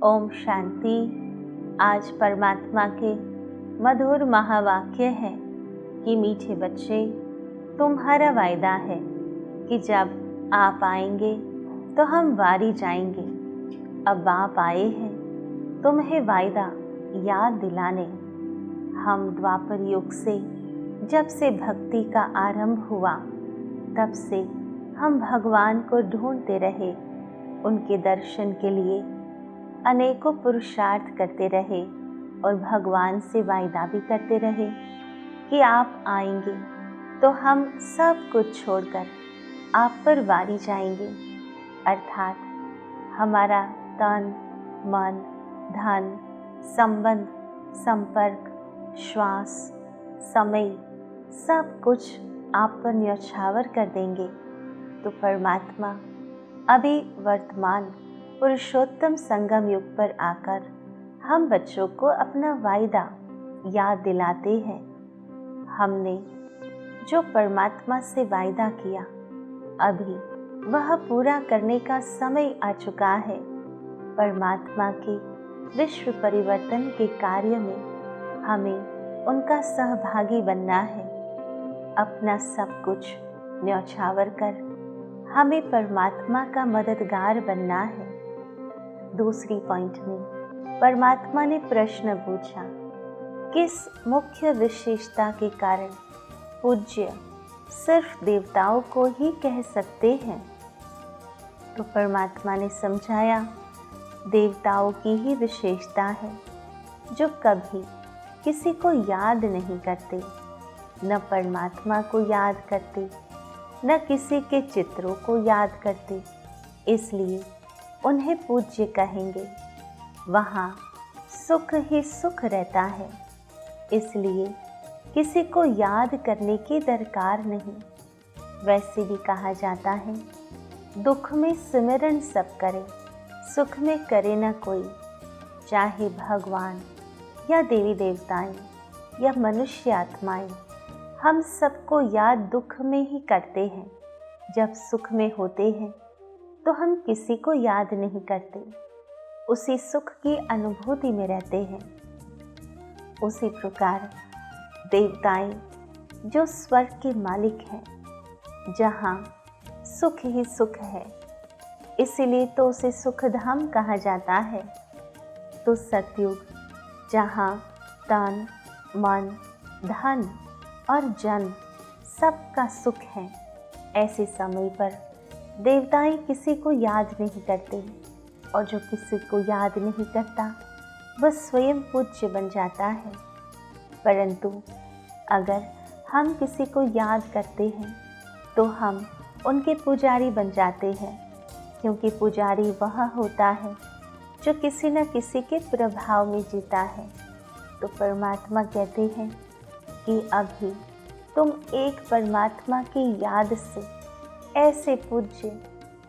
ओम शांति। आज परमात्मा के मधुर महावाक्य है कि मीठे बच्चे, तुम्हारा वायदा है कि जब आप आएंगे तो हम वारी जाएंगे। अब आप आए हैं तुम्हें वायदा याद दिलाने। हम द्वापर युग से जब से भक्ति का आरंभ हुआ तब से हम भगवान को ढूंढते रहे, उनके दर्शन के लिए अनेकों पुरुषार्थ करते रहे और भगवान से वायदा भी करते रहे कि आप आएंगे तो हम सब कुछ छोड़कर आप पर वारी जाएंगे। अर्थात हमारा तन, मन, धन, संबंध, संपर्क, श्वास, समय सब कुछ आप पर न्यौछावर कर देंगे। तो परमात्मा अभी वर्तमान पुरुषोत्तम संगम युग पर आकर हम बच्चों को अपना वायदा याद दिलाते हैं। हमने जो परमात्मा से वायदा किया, अभी वह पूरा करने का समय आ चुका है। परमात्मा के विश्व परिवर्तन के कार्य में हमें उनका सहभागी बनना है। अपना सब कुछ न्यौछावर कर हमें परमात्मा का मददगार बनना है। दूसरी पॉइंट में परमात्मा ने प्रश्न पूछा, किस मुख्य विशेषता के कारण पूज्य सिर्फ देवताओं को ही कह सकते हैं? तो परमात्मा ने समझाया, देवताओं की ही विशेषता है जो कभी किसी को याद नहीं करते, न परमात्मा को याद करते, न किसी के चित्रों को याद करते, इसलिए उन्हें पूज्य कहेंगे। वहाँ सुख ही सुख रहता है, इसलिए किसी को याद करने की दरकार नहीं। वैसे भी कहा जाता है, दुख में सिमरन सब करे, सुख में करे न कोई। चाहे भगवान या देवी देवताएं या मनुष्य आत्माएं, हम सबको याद दुख में ही करते हैं। जब सुख में होते हैं तो हम किसी को याद नहीं करते, उसी सुख की अनुभूति में रहते हैं। उसी प्रकार देवताएं जो स्वर्ग के मालिक हैं, जहाँ सुख ही सुख है, इसीलिए तो उसे सुखधाम कहा जाता है। तो सतयुग जहाँ तन, मन, धन और जन सबका सुख है, ऐसे समय पर देवताएं किसी को याद नहीं करते, और जो किसी को याद नहीं करता वह स्वयं पूज्य बन जाता है। परंतु अगर हम किसी को याद करते हैं तो हम उनके पुजारी बन जाते हैं, क्योंकि पुजारी वह होता है जो किसी न किसी के प्रभाव में जीता है। तो परमात्मा कहते हैं कि अभी तुम एक परमात्मा की याद से ऐसे पूज्य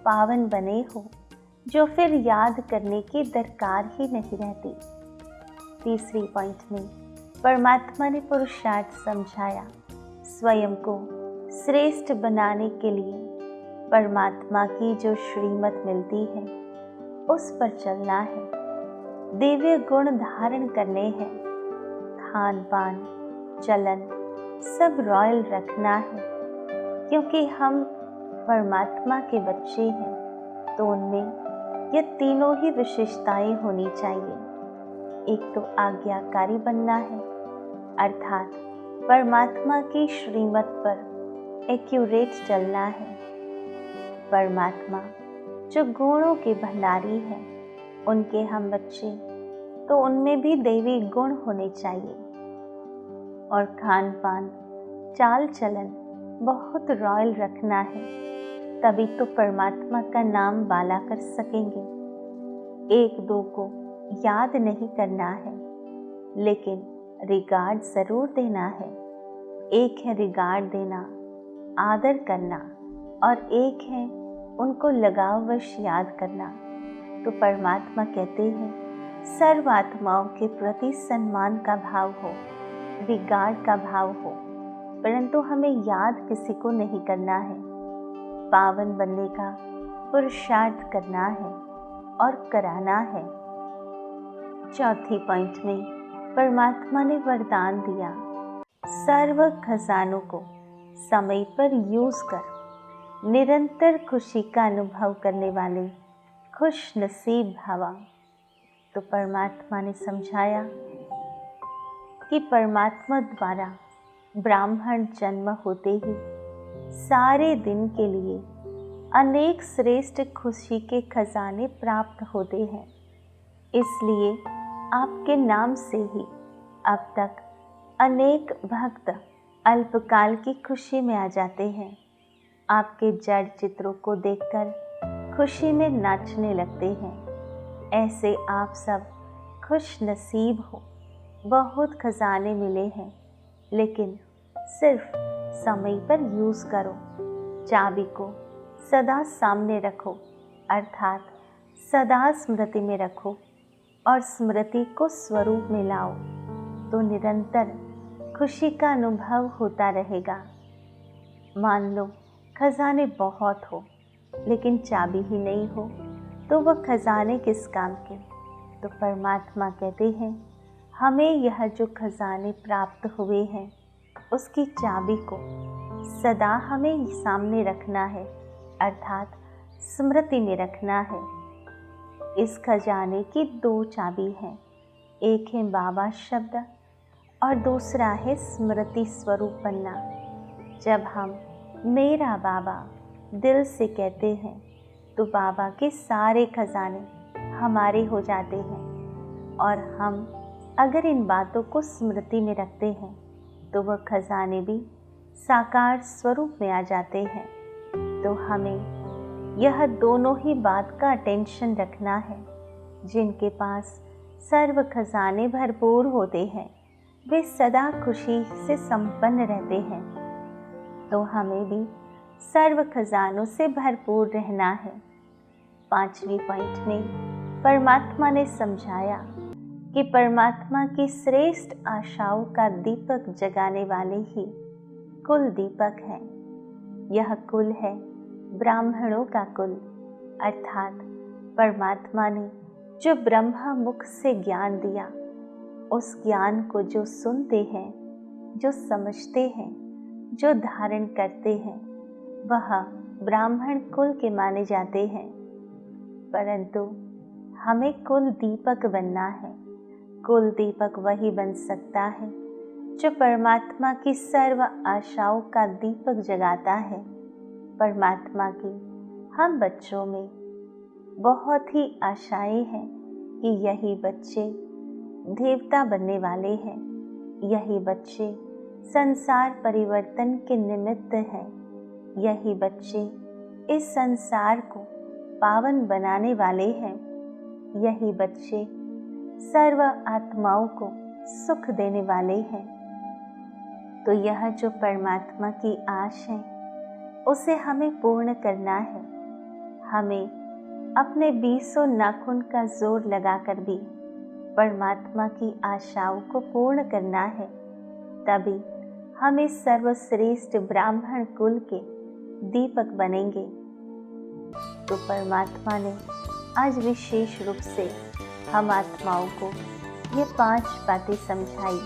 पावन बने हो जो फिर याद करने की दरकार ही नहीं रहती। तीसरी पॉइंट में परमात्मा ने पुरुषार्थ समझाया, स्वयं को श्रेष्ठ बनाने के लिए परमात्मा की जो श्रीमत मिलती है उस पर चलना है, दिव्य गुण धारण करने हैं, खान पान, चलन सब रॉयल रखना है। क्योंकि हम परमात्मा के बच्चे हैं तो उनमें ये तीनों ही विशेषताएं होनी चाहिए। एक तो आज्ञाकारी बनना है, अर्थात परमात्मा की श्रीमत पर एक्यूरेट चलना है। परमात्मा जो गुणों के भंडारी हैं, उनके हम बच्चे, तो उनमें भी दैवी गुण होने चाहिए। और खान पान, चाल चलन बहुत रॉयल रखना है, तभी तो परमात्मा का नाम बाला कर सकेंगे। एक दो को याद नहीं करना है, लेकिन रिगार्ड जरूर देना है। एक है रिगार्ड देना, आदर करना, और एक है उनको लगाववश याद करना। तो परमात्मा कहते हैं, सर्व आत्माओं के प्रति सम्मान का भाव हो, रिगार्ड का भाव हो, परंतु हमें याद किसी को नहीं करना है। पावन बनने का पुरुषार्थ करना है और कराना है। चौथी पॉइंट में परमात्मा ने वरदान दिया, सर्व खजानों को समय पर यूज कर निरंतर खुशी का अनुभव करने वाले खुश नसीब भवा। तो परमात्मा ने समझाया कि परमात्मा द्वारा ब्राह्मण जन्म होते ही सारे दिन के लिए अनेक श्रेष्ठ खुशी के खजाने प्राप्त होते हैं। इसलिए आपके नाम से ही अब तक अनेक भक्त अल्पकाल की खुशी में आ जाते हैं। आपके जड़ चित्रों को देखकर खुशी में नाचने लगते हैं। ऐसे आप सब खुश नसीब हो। बहुत खजाने मिले हैं, लेकिन सिर्फ समय पर यूज़ करो। चाबी को सदा सामने रखो, अर्थात सदा स्मृति में रखो और स्मृति को स्वरूप में लाओ, तो निरंतर खुशी का अनुभव होता रहेगा। मान लो खजाने बहुत हो लेकिन चाबी ही नहीं हो, तो वह खजाने किस काम के। तो परमात्मा कहते हैं, हमें यह जो खजाने प्राप्त हुए हैं उसकी चाबी को सदा हमें सामने रखना है, अर्थात स्मृति में रखना है। इस खजाने की 2 चाबी हैं, एक है बाबा शब्द और दूसरा है स्मृति स्वरूप बनना। जब हम मेरा बाबा दिल से कहते हैं तो बाबा के सारे खजाने हमारे हो जाते हैं, और हम अगर इन बातों को स्मृति में रखते हैं तो वह खजाने भी साकार स्वरूप में आ जाते हैं। तो हमें यह दोनों ही बात का अटेंशन रखना है। जिनके पास सर्व खजाने भरपूर होते हैं वे सदा खुशी से संपन्न रहते हैं। तो हमें भी सर्व खजानों से भरपूर रहना है। 5वीं पॉइंट में परमात्मा ने समझाया कि परमात्मा की श्रेष्ठ आशाओं का दीपक जगाने वाले ही कुल दीपक हैं। यह कुल है ब्राह्मणों का कुल, अर्थात परमात्मा ने जो ब्रह्मा मुख से ज्ञान दिया, उस ज्ञान को जो सुनते हैं, जो समझते हैं, जो धारण करते हैं, वह ब्राह्मण कुल के माने जाते हैं। परंतु हमें कुल दीपक बनना है। कुल दीपक वही बन सकता है जो परमात्मा की सर्व आशाओं का दीपक जगाता है। परमात्मा की हम बच्चों में बहुत ही आशाएं हैं कि यही बच्चे देवता बनने वाले हैं, यही बच्चे संसार परिवर्तन के निमित्त हैं, यही बच्चे इस संसार को पावन बनाने वाले हैं, यही बच्चे सर्व आत्माओं को सुख देने वाले हैं। तो यह जो परमात्मा की आश है उसे हमें पूर्ण करना है। हमें अपने 20 नाखून का जोर लगाकर भी परमात्मा की आशाओं को पूर्ण करना है, तभी हम इस सर्वश्रेष्ठ ब्राह्मण कुल के दीपक बनेंगे। तो परमात्मा ने आज विशेष रूप से हम आत्माओं को ये 5 बातें समझाई।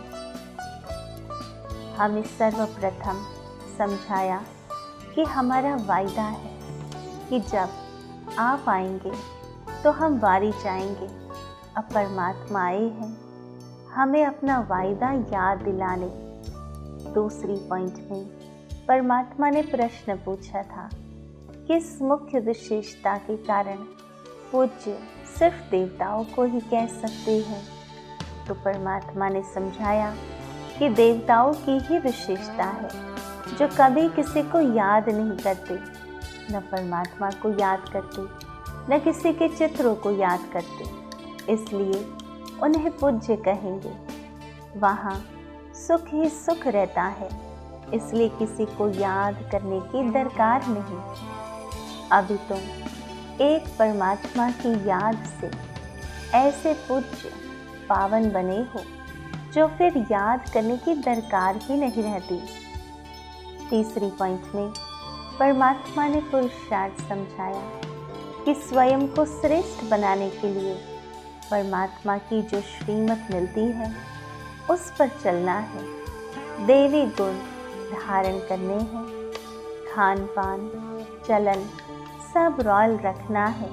हमें सर्वप्रथम समझाया कि हमारा वायदा है कि जब आप आएंगे तो हम वारी जाएंगे। अब परमात्मा आए हैं हमें अपना वायदा याद दिलाने। दूसरी पॉइंट में परमात्मा ने प्रश्न पूछा था, किस मुख्य विशेषता के कारण पूज्य सिर्फ देवताओं को ही कह सकते हैं। तो परमात्मा ने समझाया कि देवताओं की ही विशेषता है जो कभी किसी को याद नहीं करते, न परमात्मा को याद करते, न किसी के चित्रों को याद करते, इसलिए उन्हें पूज्य कहेंगे। वहाँ सुख ही सुख रहता है, इसलिए किसी को याद करने की दरकार नहीं। अभी तुम एक परमात्मा की याद से ऐसे पूज्य पावन बने हो जो फिर याद करने की दरकार ही नहीं रहती। तीसरी पॉइंट में परमात्मा ने पुरुषार्थ समझाया कि स्वयं को श्रेष्ठ बनाने के लिए परमात्मा की जो श्रीमत मिलती है उस पर चलना है। देवी गुण धारण करने हैं। खान पान चलन सब रॉयल रखना है।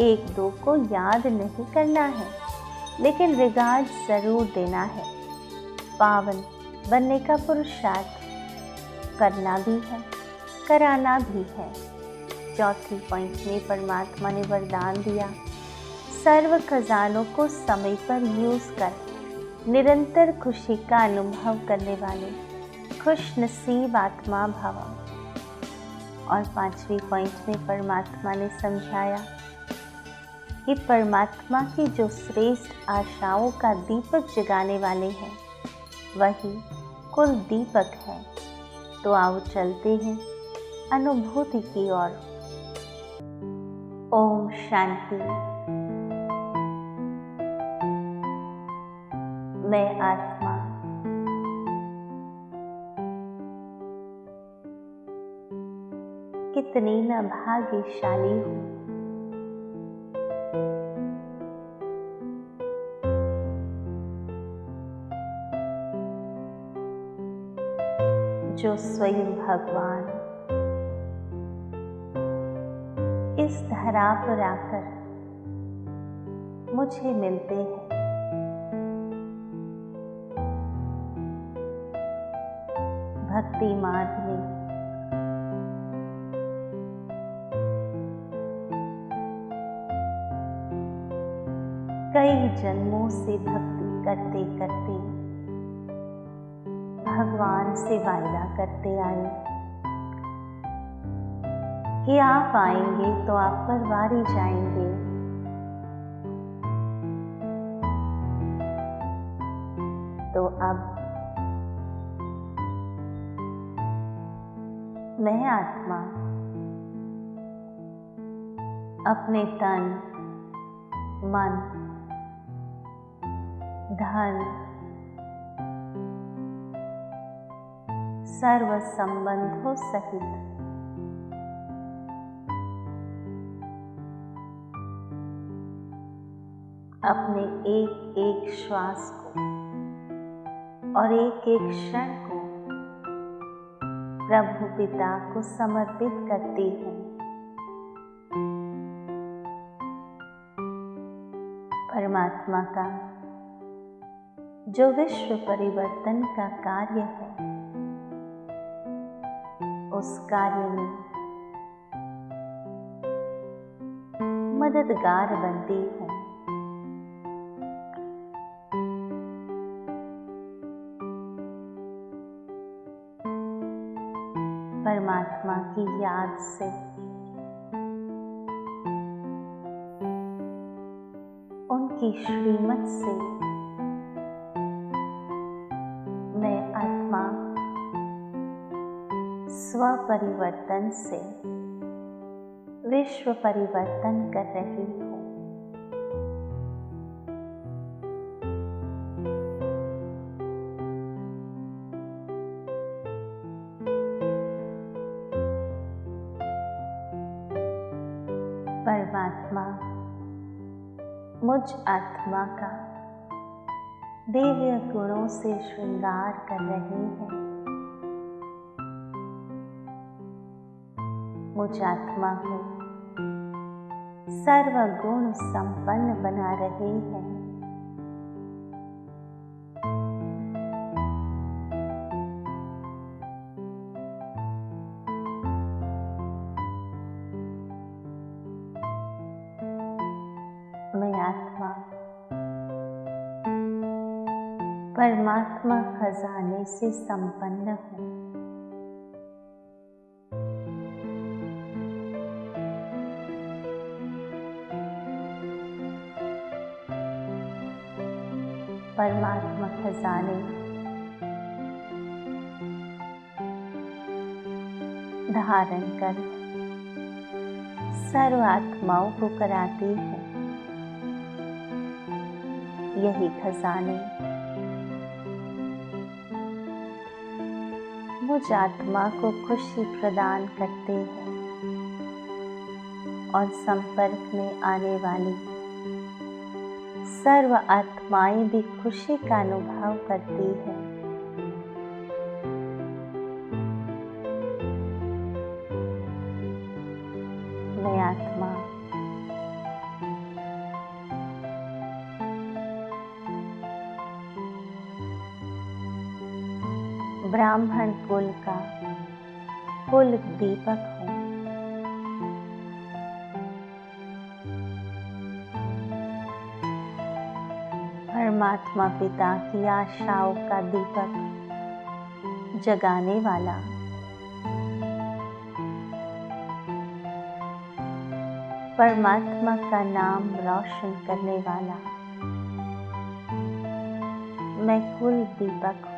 एक दो को याद नहीं करना है, लेकिन रिगार्ड ज़रूर देना है। पावन बनने का पुरुषार्थ करना भी है, कराना भी है। चौथी पॉइंट में परमात्मा ने वरदान दिया, सर्व खजानों को समय पर यूज़ कर निरंतर खुशी का अनुभव करने वाले खुश नसीब आत्मा भव। और पांचवी पॉइंट में परमात्मा ने समझाया कि परमात्मा की जो श्रेष्ठ आशाओं का दीपक जगाने वाले हैं वही कुल दीपक है। तो आओ चलते हैं अनुभूति की ओर। ओम शांति। मैं आत्मा कितनी न भाग्यशाली हूँ। जो स्वयं भगवान इस धरा पर आकर मुझे मिलते हैं। भक्ति मार्ग में कई जन्मों से भक्ति करते करते भगवान से वायदा करते आए कि आप आएंगे तो आप पर वारी जाएंगे। तो अब मैं आत्मा अपने तन मन धन सर्व संबंधों सहित अपने एक एक श्वास को और एक एक क्षण को प्रभु पिता को समर्पित करती हूँ। परमात्मा का जो विश्व परिवर्तन का कार्य है उस कार्य में मददगार बनती हूँ। परमात्मा की याद से उनकी श्रीमत से मैं आत्मा स्व परिवर्तन से विश्व परिवर्तन कर रही हूँ। परमात्मा मुझ आत्मा का दिव्य गुणों से श्रृंगार कर रहे हैं। मुझ आत्मा को सर्वगुण संपन्न बना रहे हैं। मैं आत्मा परमात्मा खजाने से संपन्न हूँ। परमात्मा खजाने धारण कर सर्व आत्माओं को कराती है। यही खजाने मुझ आत्मा को खुशी प्रदान करते हैं और संपर्क में आने वाली सर्व आत्माएं भी खुशी का अनुभव करती है। मैं आत्मा ब्राह्मण कुल का कुल दीपक हूँ। परमात्मा पिता की आशाओं का दीपक जगाने वाला, परमात्मा का नाम रोशन करने वाला मैं कुल दीपक हूँ।